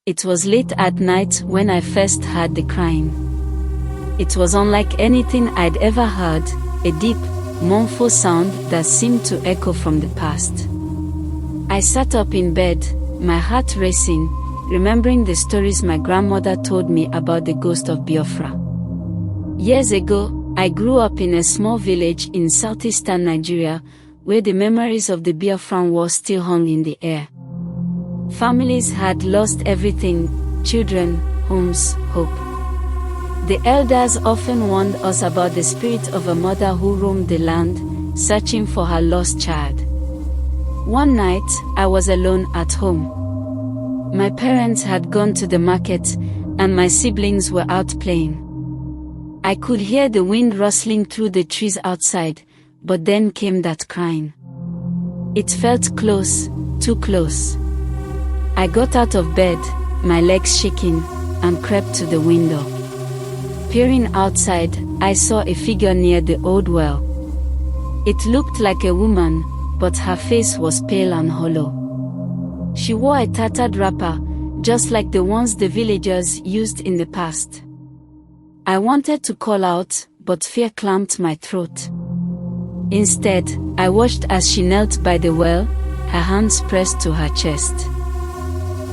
It was late at night when I first heard the crying. It was unlike anything I'd ever heard, a deep, mournful sound that seemed to echo from the past. I sat up in bed, my heart racing, remembering the stories my grandmother told me about the Ghost of Biafra. Years ago, I grew up in a small village in southeastern Nigeria, where the memories of the Biafran War still hung in the air. Families had lost everything: children, homes, hope. The elders often warned us about the spirit of a mother who roamed the land, searching for her lost child. One night, I was alone at home. My parents had gone to the market, and my siblings were out playing. I could hear the wind rustling through the trees outside, but then came that crying. It felt close, too close. I got out of bed, my legs shaking, and crept to the window. Peering outside, I saw a figure near the old well. It looked like a woman, but her face was pale and hollow. She wore a tattered wrapper, just like the ones the villagers used in the past. I wanted to call out, but fear clamped my throat. Instead, I watched as she knelt by the well, her hands pressed to her chest.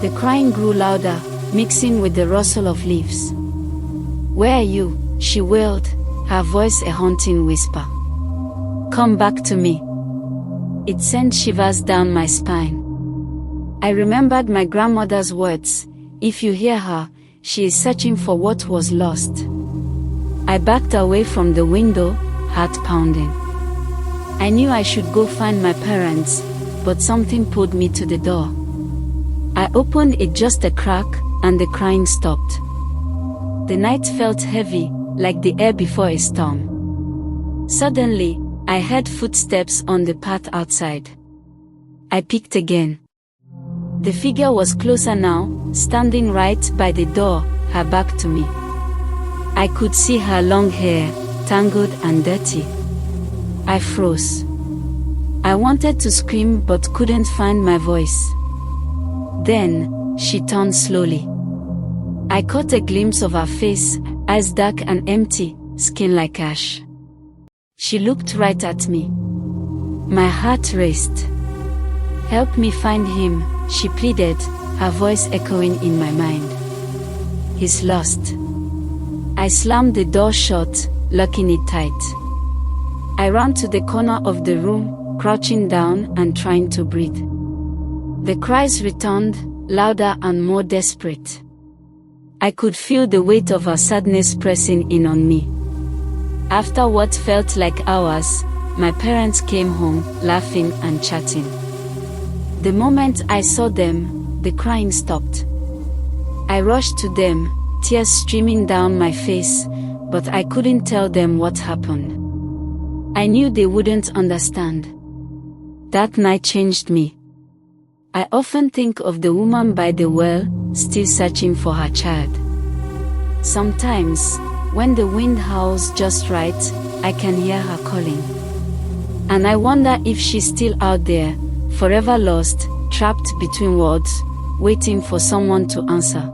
The crying grew louder, mixing with the rustle of leaves. "Where are you?" she wailed, her voice a haunting whisper. "Come back to me." It sent shivers down my spine. I remembered my grandmother's words: "If you hear her, she is searching for what was lost." I backed away from the window, heart pounding. I knew I should go find my parents, but something pulled me to the door. I opened it just a crack, and the crying stopped. The night felt heavy, like the air before a storm. Suddenly, I heard footsteps on the path outside. I peeked again. The figure was closer now, standing right by the door, her back to me. I could see her long hair, tangled and dirty. I froze. I wanted to scream but couldn't find my voice. Then, she turned slowly. I caught a glimpse of her face, eyes dark and empty, skin like ash. She looked right at me. My heart raced. "Help me find him," she pleaded, her voice echoing in my mind. "He's lost." I slammed the door shut, locking it tight. I ran to the corner of the room, crouching down and trying to breathe. The cries returned, louder and more desperate. I could feel the weight of her sadness pressing in on me. After what felt like hours, my parents came home, laughing and chatting. The moment I saw them, the crying stopped. I rushed to them, tears streaming down my face, but I couldn't tell them what happened. I knew they wouldn't understand. That night changed me. I often think of the woman by the well, still searching for her child. Sometimes, when the wind howls just right, I can hear her calling. And I wonder if she's still out there, forever lost, trapped between worlds, waiting for someone to answer.